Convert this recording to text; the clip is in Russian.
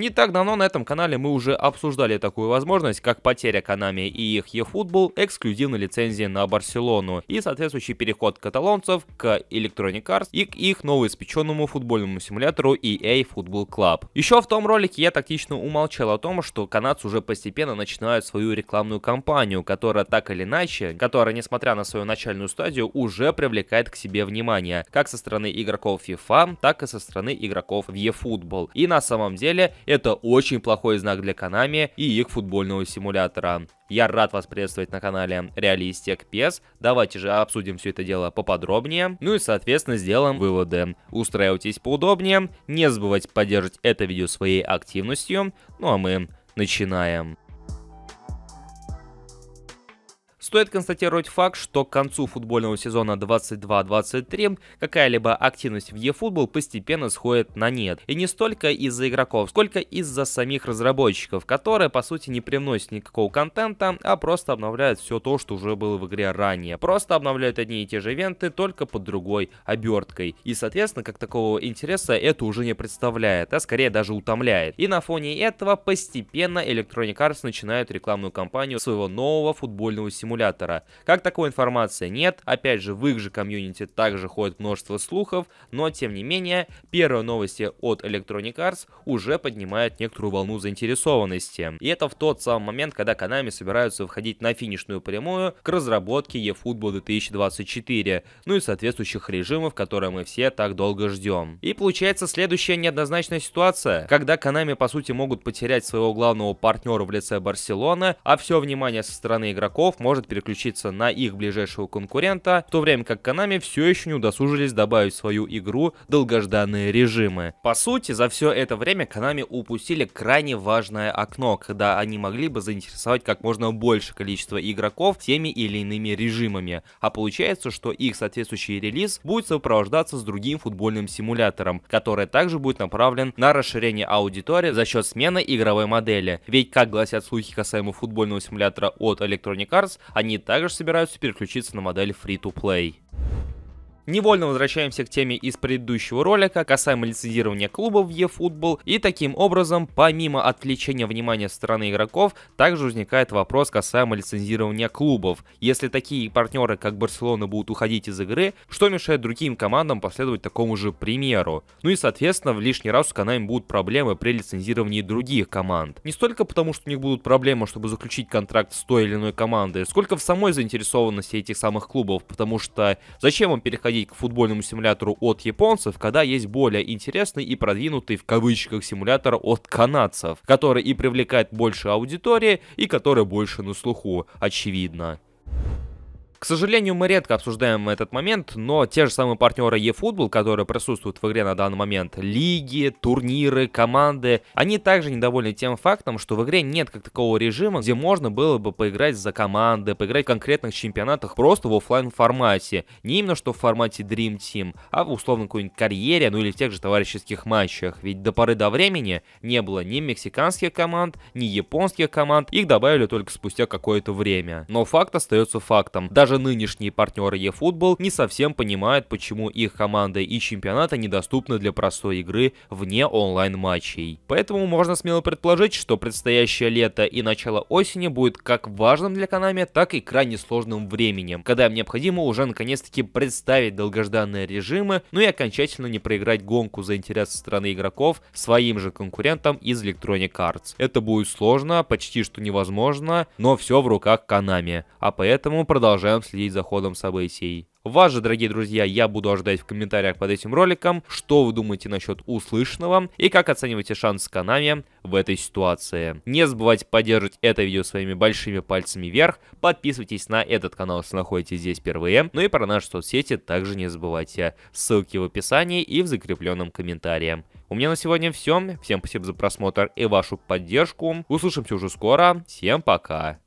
Не так давно на этом канале мы уже обсуждали такую возможность, как потеря Konami и их eFootball эксклюзивной лицензии на Барселону и соответствующий переход каталонцев к Electronic Arts и к их новоиспеченному футбольному симулятору EA Football Club. Еще в том ролике я тактично умолчал о том, что канадцы уже постепенно начинают свою рекламную кампанию, которая так или иначе, которая, несмотря на свою начальную стадию, уже привлекает к себе внимание, как со стороны игроков FIFA, так и со стороны игроков в eFootball. И на самом деле это очень плохой знак для Konami и их футбольного симулятора. Я рад вас приветствовать на канале Realistic PES. Давайте же обсудим все это дело поподробнее. Ну и соответственно сделаем выводы. Устраивайтесь поудобнее. Не забывайте поддерживать это видео своей активностью. Ну а мы начинаем. Стоит констатировать факт, что к концу футбольного сезона 22-23 какая-либо активность в eFootball постепенно сходит на нет. И не столько из-за игроков, сколько из-за самих разработчиков, которые по сути не привносят никакого контента, а просто обновляют все то, что уже было в игре ранее. Просто обновляют одни и те же ивенты, только под другой оберткой. И соответственно, как такого интереса это уже не представляет, а скорее даже утомляет. И на фоне этого постепенно Electronic Arts начинает рекламную кампанию своего нового футбольного симулятора. Как такой информации нет, опять же в их же комьюнити также ходит множество слухов, но тем не менее первые новости от Electronic Arts уже поднимают некоторую волну заинтересованности. И это в тот самый момент, когда Konami собираются выходить на финишную прямую к разработке eFootball 2024, ну и соответствующих режимов, которые мы все так долго ждем. И получается следующая неоднозначная ситуация, когда Konami по сути могут потерять своего главного партнера в лице Барселоны, а все внимание со стороны игроков может переключиться на их ближайшего конкурента, в то время как Konami все еще не удосужились добавить в свою игру долгожданные режимы. По сути, за все это время Konami упустили крайне важное окно, когда они могли бы заинтересовать как можно больше количество игроков теми или иными режимами, а получается, что их соответствующий релиз будет сопровождаться с другим футбольным симулятором, который также будет направлен на расширение аудитории за счет смены игровой модели. Ведь, как гласят слухи касаемо футбольного симулятора от Electronic Arts, они также собираются переключиться на модель Free-to-Play. Невольно возвращаемся к теме из предыдущего ролика касаемо лицензирования клубов в eFootball, и таким образом, помимо отвлечения внимания со стороны игроков, также возникает вопрос касаемо лицензирования клубов. Если такие партнеры, как Барселона, будут уходить из игры, что мешает другим командам последовать такому же примеру? Ну и соответственно, в лишний раз у Konami будут проблемы при лицензировании других команд. Не столько потому, что у них будут проблемы, чтобы заключить контракт с той или иной командой, сколько в самой заинтересованности этих самых клубов, потому что зачем им переходить к футбольному симулятору от японцев, когда есть более интересный и продвинутый в кавычках симулятор от канадцев, который и привлекает больше аудитории и который больше на слуху, очевидно. К сожалению, мы редко обсуждаем этот момент, но те же самые партнеры eFootball, которые присутствуют в игре на данный момент, лиги, турниры, команды, они также недовольны тем фактом, что в игре нет как такого режима, где можно было бы поиграть за команды, поиграть в конкретных чемпионатах просто в офлайн формате. Не именно что в формате Dream Team, а в условно какой-нибудь карьере, ну или в тех же товарищеских матчах. Ведь до поры до времени не было ни мексиканских команд, ни японских команд, их добавили только спустя какое-то время. Но факт остается фактом. Даже нынешние партнеры eFootball не совсем понимают, почему их команды и чемпионаты недоступны для простой игры вне онлайн-матчей. Поэтому можно смело предположить, что предстоящее лето и начало осени будет как важным для Konami, так и крайне сложным временем, когда им необходимо уже наконец-таки представить долгожданные режимы, ну и окончательно не проиграть гонку за интерес со стороны игроков своим же конкурентам из Electronic Arts. Это будет сложно, почти что невозможно, но все в руках Konami, а поэтому продолжаем следить за ходом событий. Вас же, дорогие друзья, я буду ожидать в комментариях под этим роликом, что вы думаете насчет услышанного и как оцениваете шансы Konami в этой ситуации. Не забывайте поддерживать это видео своими большими пальцами вверх, подписывайтесь на этот канал, если находитесь здесь впервые, ну и про наши соцсети также не забывайте. Ссылки в описании и в закрепленном комментарии. У меня на сегодня все. Всем спасибо за просмотр и вашу поддержку. Услышимся уже скоро. Всем пока.